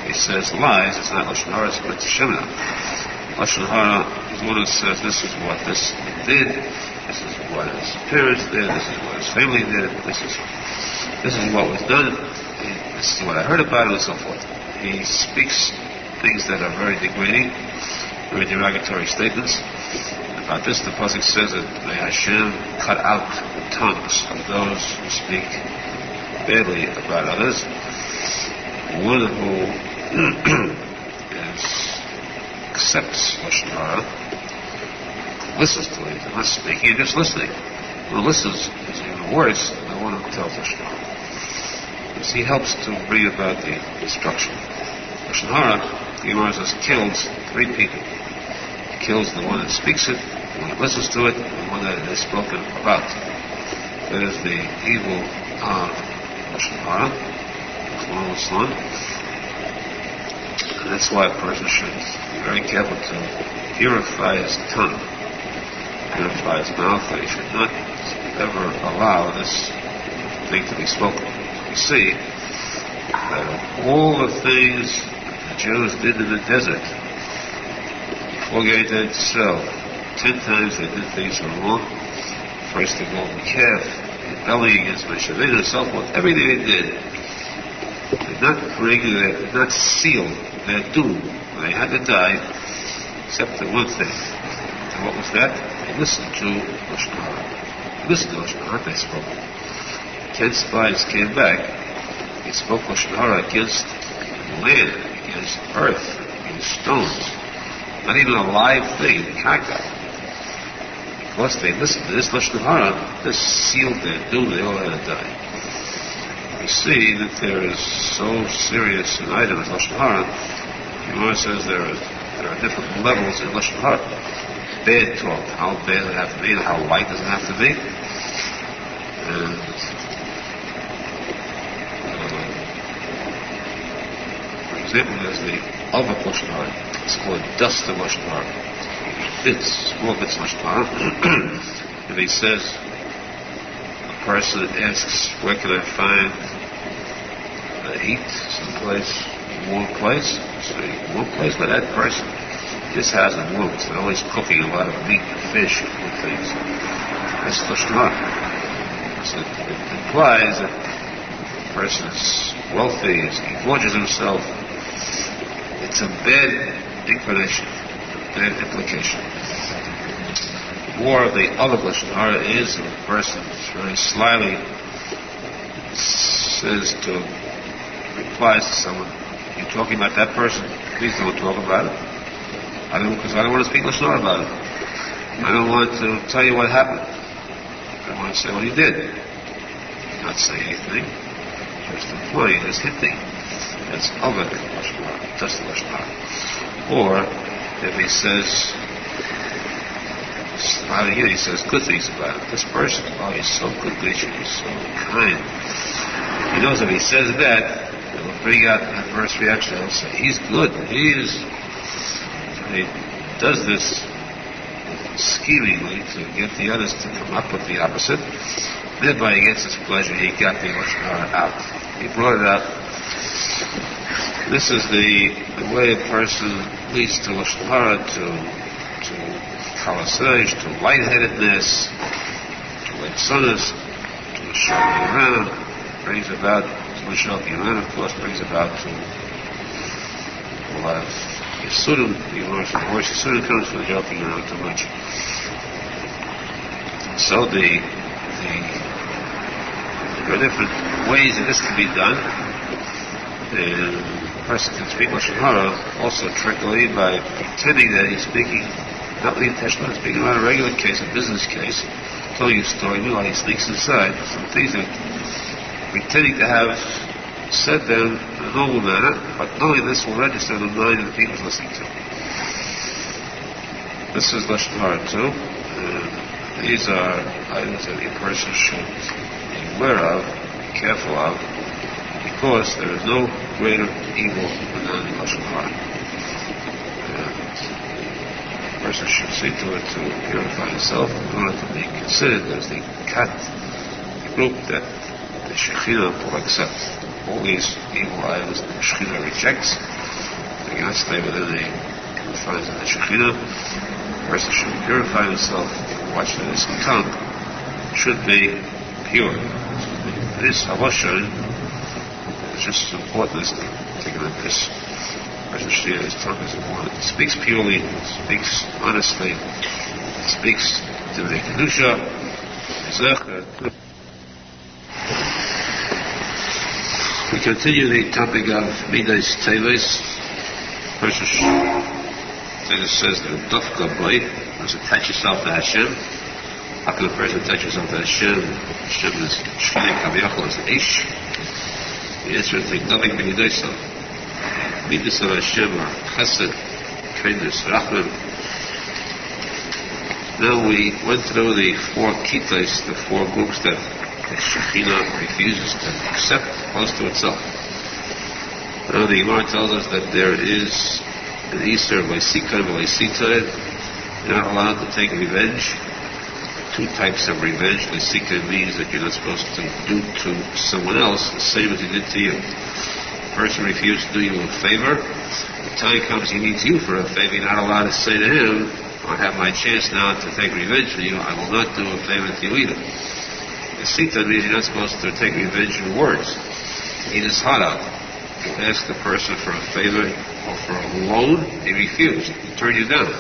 A: He says lies, it's not Lashon Hara, it's Shemina. Lashon Hara is one who says this is what this did, this is what his parents did, this is what his family did, this is what was done, this is what I heard about it, and so forth. He speaks things that are very degrading, very derogatory statements. About this, the posek says that may Hashem cut out the tongues of those who speak badly about others. One who accepts Lashon Hara, listens to it, not speaking, just listening. One who listens is even worse than the one who tells Lashon Hara. Because he helps to bring about the destruction. Lashon Hara, the Gemara says, kills three people. It kills the one that speaks it, the one that listens to it, and the one that is spoken about. That is the evil of Lashon Hara, R Nosson. And that's why a person should be very careful to purify his tongue, purify his mouth, that he should not ever allow this thing to be spoken. You see that of all the things the Jews did in the desert before getting to Israel, 10 times they did things wrong. First the golden calf, rebelling against Moshe Feinstein and so forth. Everything they did did not seal their doom. They had to die, except for one thing. And what was that? They listened to Lashon Hara. They listened to Lashon Hara, they spoke. 10 spies came back. They spoke Lashon Hara against land, against earth, against stones. Not even a live thing, the karka. Because they listened to this Lashon Hara, this sealed their doom. They all had to die. We see that there is so serious an item as Lashon Hara. The Gemara says there are different levels in Lashon Hara. Bad talk, how bad does it have to be, and how light does it have to be. And for example, there's the Avak Lashon Hara. It's called dust of Lashon Hara. It's small bits of Lashon Hara. And he says, a person asks, where can I find heat, someplace, warm place? So warm place for that person. This has a warm, so they're always cooking a lot of meat and fish and things. That's Lashon Hara. So it implies that the person is wealthy, he gorges himself. It's a bad inclination, a bad implication. More of the other Lashon Hara is if a person very slyly replies to someone, you're talking about that person, please don't talk about it. Because I don't want to speak Lashon Hara about it. I don't want to tell you what happened. I want to say what he did. Not say anything. Just implying, just hinting. That's other Lashon Hara, just the Lashon Hara. Or if he says, he says good things about it. This person, he's so good-natured, he's so kind. He knows if he says that, it will bring out an adverse reaction. He'll say, he's good, he is. So he does this schemingly to get the others to come up with the opposite. Thereby, against his pleasure, he got the Lashon Hara out. He brought it out. This is the way a person leads to Lashon Hara, to chalaseish, to lightheadedness, to lightzonus, to joking around, brings about to joking around, of course, brings about to a lot of yisurim. The worst yisurim comes from joking around too much. So there are different ways that this can be done. And a person can speak Lashon Hara also trickily by pretending that he's speaking not the intention of speaking about a regular case, a business case, telling you a story, meanwhile he sneaks inside some things that pretending to have said them in a normal manner, but knowing this will register in the mind of the people listening to. This is Lashon Hara too. These are items that a person should be aware of, be careful of, because there is no greater evil than Lashon Hara. A person should see to it to purify himself in order to be considered as the group that the Shekhinah will accept. All these evil items that the Shekhinah rejects, they cannot stay within the confines of the Shekhinah. A person should purify himself, watch that his tongue should be pure. This Halacha is just as important as taking a piss. His tongue is important. It speaks purely, it speaks honestly, it speaks to the kedusha. We continue the topic of midas teves. Person says that dafka boy must attach yourself to Hashem. How can a person attach himself to Hashem? Hashem is shvei kaviyachol is the ish. The answer is nothing but midas. Midas of Hashem are chesed, kindness, rachman. Now we went through the 4 kitas, the 4 groups that the Shekhinah refuses to accept close to itself. Now the Gemara tells us that there is an Easter of Lysikon and Lysita. You're not allowed to take revenge. Two types of revenge. Lysikon means that you're not supposed to do to someone else the same as he did to you. A person refused to do you a favor. The time comes he needs you for a favor. You're not allowed to say to him, I have my chance now to take revenge for you. I will not do a favor to you either. Lysita means you're not supposed to take revenge in words. Eat his heart out. You ask the person for a favor or for a loan, he refused. He turned you down.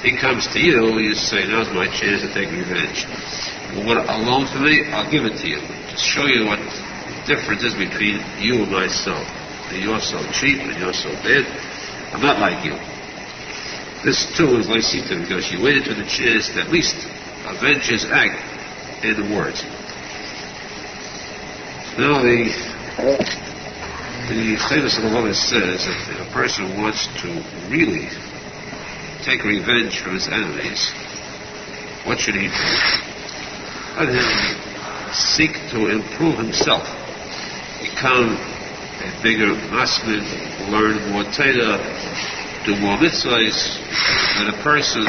A: He comes to you, you say, now's my chance to take revenge. You want a loan from me? I'll give it to you. To show you what the difference is between you and myself. And you're so cheap and you're so bad. I'm not like you. This too is Lysita because you waited for the chance to at least avenge his act in the words. Now the Chassidus of the Law says that if a person wants to really take revenge from his enemies, what should he do? Let him seek to improve himself, become a bigger masmin, learn more Torah, do more mitzvahs, than a person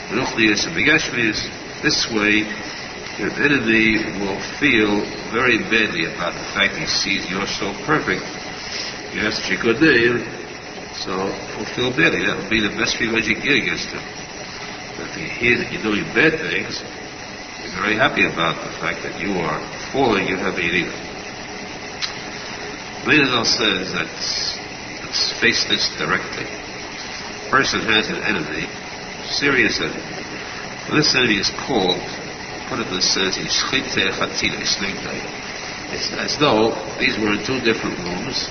A: ruchnius and begashmius. This way, your enemy will feel very badly about the fact he sees you're so perfect. You have such a good name, so he'll feel badly. That will be the best revenge you can get against him. But if he hears that you're doing bad things, he's very happy about the fact that you are falling, you have a either. Arizal says that let's face this directly. A person has an enemy, serious enemy. When this enemy is called, put it in the sense, it's as though these were in two different rooms.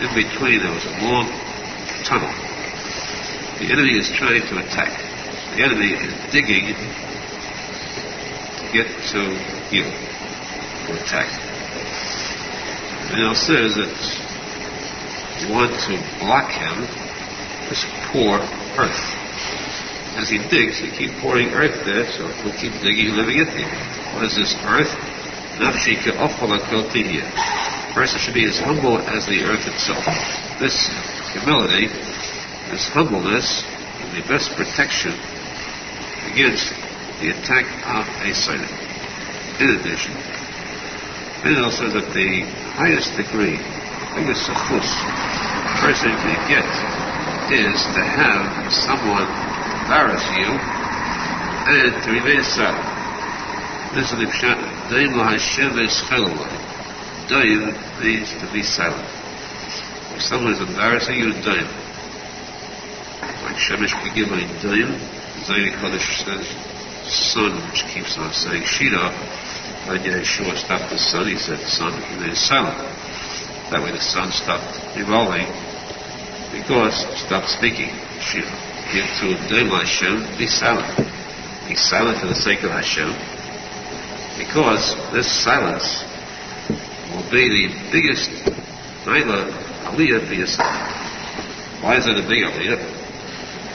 A: In between there was a long tunnel. The enemy is trying to attack. The enemy is digging to get to you, to attack. And it says that you want to block him, just pour earth. As he digs, you keep pouring earth there, so he'll keep digging, living into you. What is this earth? A person should be as humble as the earth itself. This humility, this humbleness, is the best protection against the attack of a Satan. In addition, Menachem says that the highest degree, biggest suffus a person can get is to have someone embarrass you and to remain silent. This is the pshat. Daim la Hashem eschelolai. Daim means to be silent. If someone is embarrassing you, daim. Like Shemesh Pegimai daim, Zayin Kodesh says, sun, which keeps on saying Shida. When Yeshua stopped the sun, he said, sun, remain silent. That way the sun stopped revolving because it stopped speaking. Shida. Give to Daim la Hashem, be silent. Be silent for the sake of Hashem. Because this silence will be the biggest aliyah for yourself. Why is it a big aliyah?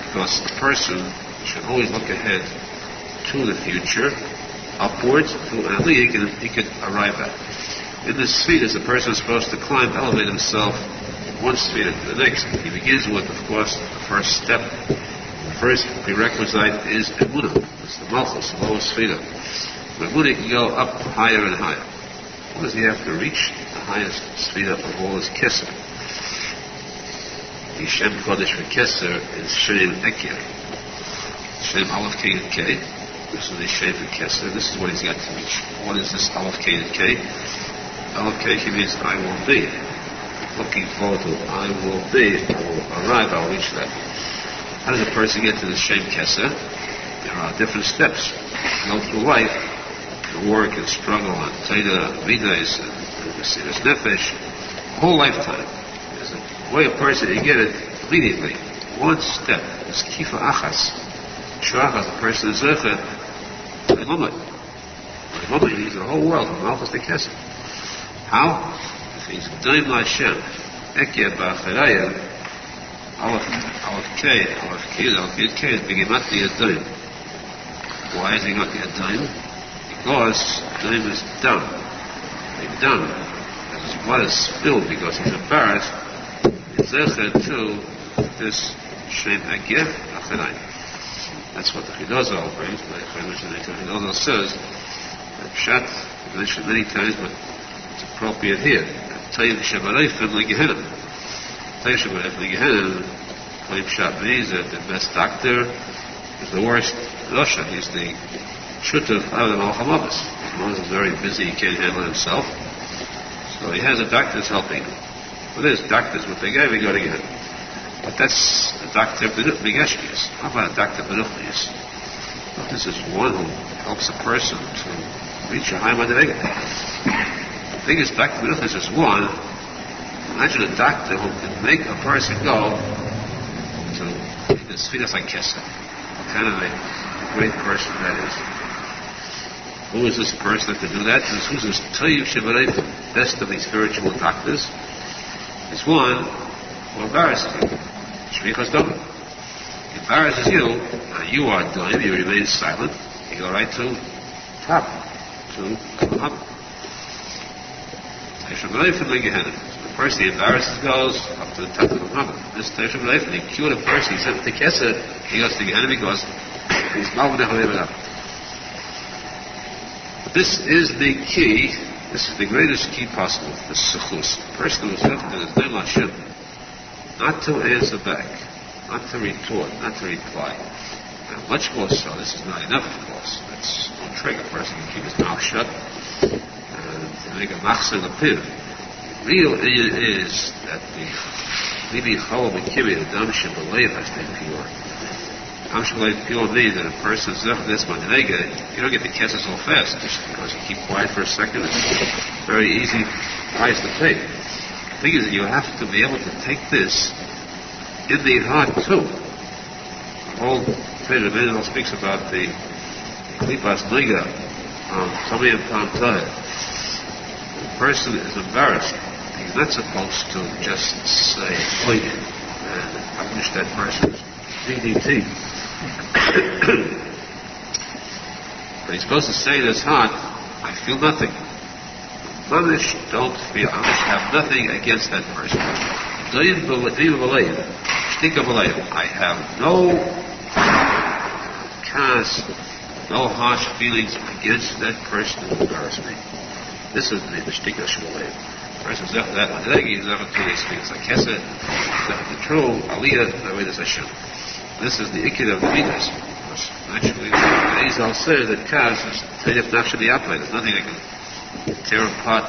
A: Because the person should always look ahead to the future, upwards, to an aliyah he could arrive at. In this sphere, the person is supposed to climb, elevate himself one sphere to the next. He begins with, of course, the first step. The first prerequisite is emunah. It's the malchus, the lowest sphere. But Emunah can go up higher and higher. What does he have to reach? The highest sphere of all is Keser. The Shem Kodesh for Keser is Shem Ekir. Shem Aleph K and K. This is the Shem for Keser. This is what he's got to reach. What is this Aleph K and K? Aleph K means I will be. Looking forward to I will be. I will arrive. I will reach that. How does a person get to the Shem Keser? There are different steps. Go through life. Work and struggle and Teda, Midas, and Mesiras Nefesh, whole lifetime. There's a way a person can get it immediately. One step is Kifa Achas. Shachas, a person is Zecha, Limud. Limud means the whole world, from Malchus to Kesed. How? If he's Daim la Hashem, Ekya Ba'acharaya, Aleph K, Aleph K is Begimatli Yadayim. Why is he not Yadayim? Because the name is done. A done. A his blood is spilled because he's embarrassed, is zecher to this shem agif achanai. That's what the Tikuney Zohar brings. The Tikuney Zohar says that Pshat is mentioned many times, but it's appropriate here. Tayyib Shabarayfim Legehenim. Tayyib Shabarayfim Legehenim, Tayyib Pshat means that the best doctor is the worst Rasha. He's the Shutav Adam al-Hamabas. Moses is very busy, he can't handle himself. So he has a doctor that's helping him. Well, there's doctors, what they gave, we go to get. But that's a doctor Begeshkias. How about a doctor Benuchlias? Well, this is one who helps a person to reach a high Madrega. The thing is, Dr. Benuchlias is one. Imagine a doctor who can make a person go to this Fidas Akesa. What kind of a great person that is. Who is this person that can do that? Who's this Tayyib Shevarei, the best of these spiritual doctors? Is one who embarrasses you. Shmichas Dom. He embarrasses you, and you are doing, you remain silent, you go right to top, to Muhammad. So the person he embarrasses goes up to the top of Muhammad. This Teshuva, and he cured a person, he sent to Kesed, he goes to Gehenna because he's Malvin. This is the key, this is the greatest key possible, the suchus. The person who is left in his name Hashem, not to answer back, not to retort, not to reply. And much more so, this is not enough, of course. That's no trick. A person can keep his mouth shut and make a machzor appear. The real is that the Libi Chol B'Kiri, the Dam Shebalev has to be pure. Dam Shebalev pure means that a person is left this Madrega, you don't get the kesser so fast, just because you keep quiet for a second. It's very easy price to pay. The thing is that you have to be able to take this in the heart too. The whole Torah Menachem speaks about the klipas niga on Tomei and Pantai. The person is embarrassed. He's not supposed to just say "Oy" and publish that person's DDT. But he's supposed to say in his heart, "I feel nothing. Mamish don't feel. I have nothing against that person. I have no cast, no harsh feelings against that person who embarrassed me." This is the shtika shmulei. The person is after that madregi, he's after these things like Kesed, the true aliyah, the way there's Hashem. This is the ikid of the midas. Actually, Arizal says that kas is tayyip nafshe di'apay. There's nothing that can tear apart,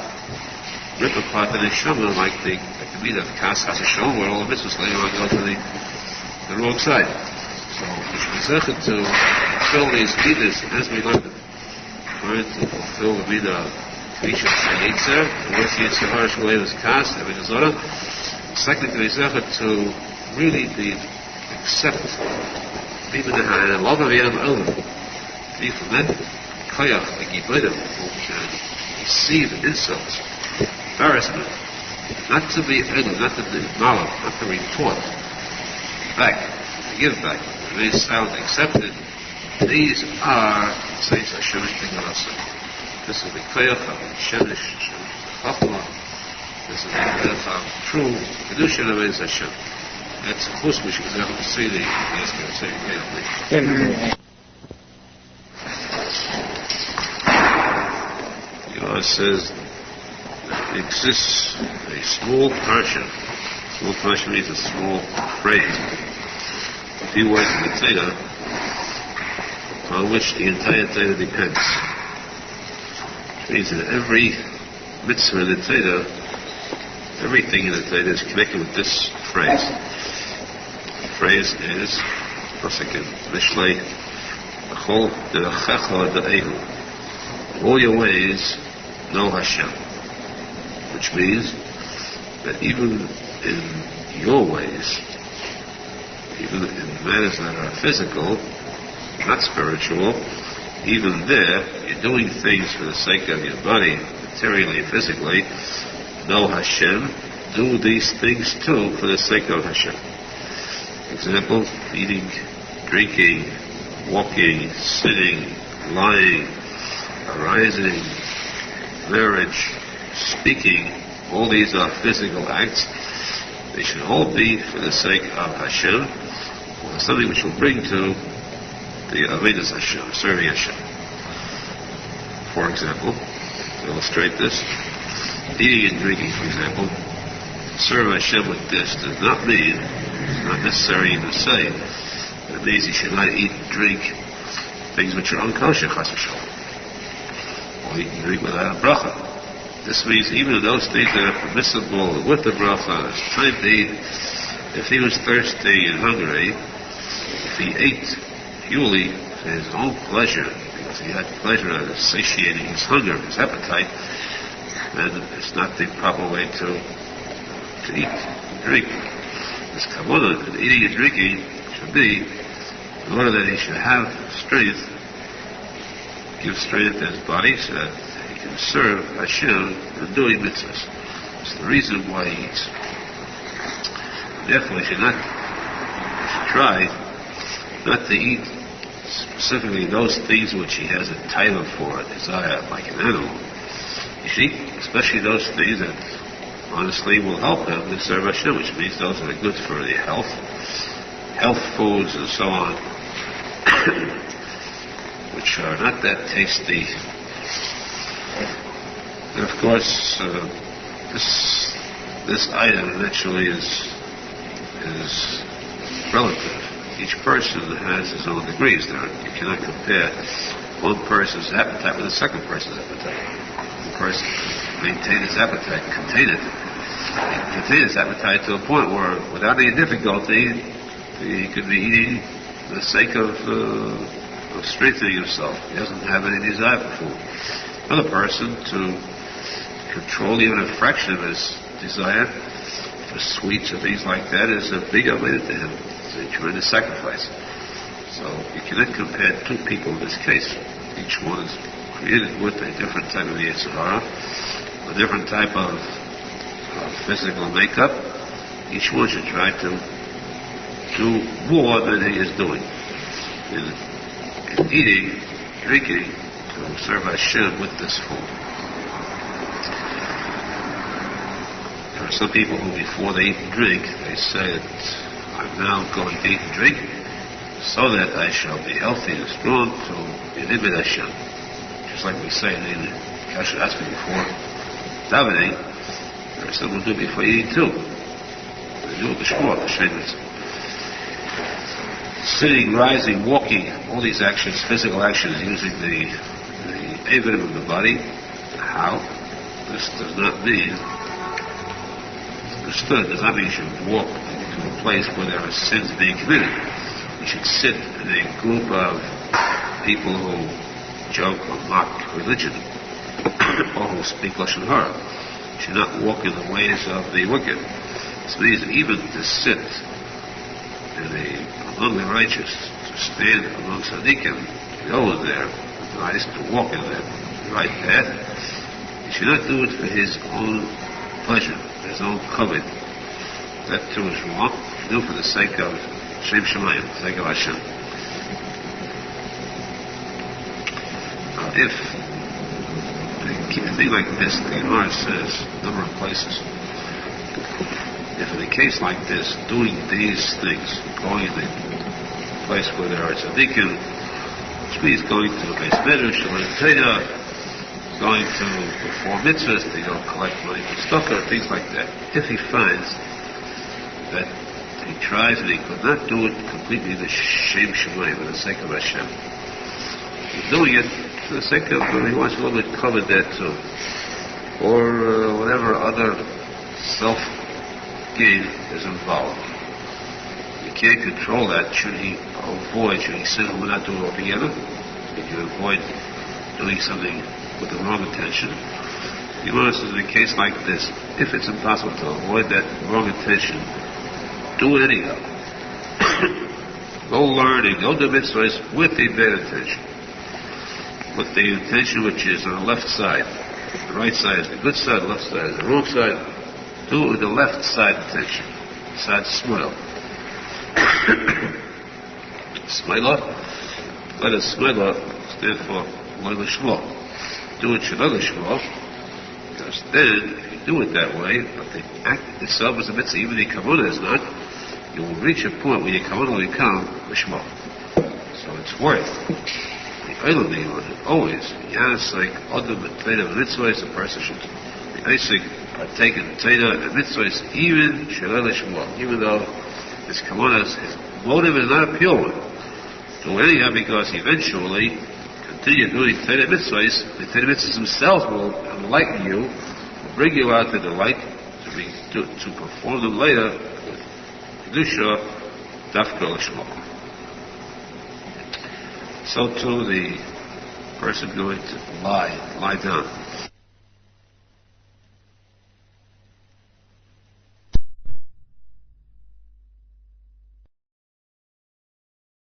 A: rip apart the neshama like the midah of kas has a show where all the mitzvahs later on go to the wrong side. So we should be zeichet to fulfill these midas as we learn them. Trying to fulfill the midah of Misha Yetzer, the worst Yetzer Hara Shulei is kas, every Zohar. Secondly, to be zeichet to really accept even the hand and love of Yam Olam. Be from that koyach, the gibodim, who can receive insults, embarrassment, not to be idle, not to be malam, not to retort back, to give back, remain silent, accepted. These are saints Hashemish B'Galasa. This is the koyach of Shemish, Chachma. This is the koyach of true kedusha remains Hashem. That's a chus which is able to see the it says that it exists a small parsha. Small parsha means a small phrase. A few words in the Torah on which the entire Torah depends. Which means that every mitzvah in the Torah, everything in the Torah is connected with this phrase. The phrase is posek in Mishlei, Chol Derechecha De'ehu. All your ways know Hashem, which means that even in your ways, even in matters that are physical, not spiritual, even there, you're doing things for the sake of your body, materially and physically. Know Hashem, do these things too for the sake of Hashem. Example, eating, drinking, walking, sitting, lying, arising, marriage, speaking, all these are physical acts. They should all be for the sake of Hashem, or something which will bring to the Avodas Hashem, serving Hashem. For example, to illustrate this, eating and drinking, for example, serve Hashem with this does not mean, it's not necessary to say, it means you should not eat and drink things which are unkosher, chas v'shalom, or eat and drink without a bracha. This means even those things that are permissible with the bracha, it's time to eat. If he was thirsty and hungry, if he ate purely for his own pleasure, because he had pleasure of satiating his hunger, his appetite, then it's not the proper way to eat and drink. This kavanah, eating and drinking, should be in order that he should have strength, give strength to his body so that he can serve Hashem in doing mitzvahs. It's the reason why he eats. Therefore, he should try not to eat specifically those things which he has a title for, a desire, like an animal. You should eat especially those things that honestly will help him to serve Hashem, which means those that are good for the health foods and so on, which are not that tasty. And of course, this item actually is relative. Each person has his own degrees there. You cannot compare one person's appetite with the second person's appetite. One person maintain his appetite, contain his appetite to a point where, without any difficulty, he could be eating for the sake of strengthening himself. He doesn't have any desire for food. Another person, to control even a fraction of his desire for sweets or things like that, is a big avodah to him. It's a tremendous sacrifice. So you cannot compare two people in this case. Each one is created with a different type of Yetzer Hara, a different type of physical makeup. Each one should try to do more than he is doing in eating, drinking, to serve Hashem with this food. There are some people who, before they eat and drink, they say that I'm now going to eat and drink so that I shall be healthy and strong to inhibit Hashem. Just like we say in the Kasha asked me before, davening, there are some who do it before eating too. They do it b'shmor, b'shemitz. Sitting, rising, walking, all these actions, physical actions, using the avid of the body. How? This does not mean, understood, does not mean you should walk to a place where there are sins being committed. You should sit in a group of people who joke or mock religion, or who speak Lashon Hara. You should not walk in the ways of the wicked. This means even to sit among the righteous, to stand among tzadikim, to go in there, nice, to walk in the right path. He should not do it for his own pleasure, his own kavod. That too is wrong. He do it for the sake of Shem Shemayim, the sake of Hashem. If a thing like this, the Gemara says, a number of places, if in a case like this, doing these things, going in a place where there are tzadikim, which means going to a base medrash, going to perform mitzvahs, to go collect money for stuff, things like that. If he finds that he tries and he could not do it completely the Shem Shemayim, for the sake of Hashem, he's doing it for the sake of, he wants a little bit covered there too, or whatever other self-gain is involved. You can't control that. Should he sin or not do it altogether? If you avoid doing something with the wrong intention. You notice in a case like this, if it's impossible to avoid that wrong intention, do it anyhow. Go learn and go do mitzvahs with the bad intention. With the intention which is on the left side. The right side is the good side, the left side is the wrong side. Do it with the left side intention. Side smile. Smile. Let us smile stand for Loy L'Shmo. Do it Shalom L'Shmo. Because then, if you do it that way, but the act itself is a mitzvah, even the kavanah is not, you will reach a point where your kavanah will become lishma. So it's worth the oil being on it, always. Yes, like Adam and Teda mitzvahs, the person should be Isaac, partake in Teda and mitzvahs, even shalei lishma, even though his kavanah, his motive is not a pure one. So anyhow, because eventually, continue doing Teda mitzvahs, the Teda mitzvahs themselves will enlighten you, will bring you out to the light, to perform them later with kedusha, dafka l'shma. So too the person going to lie down.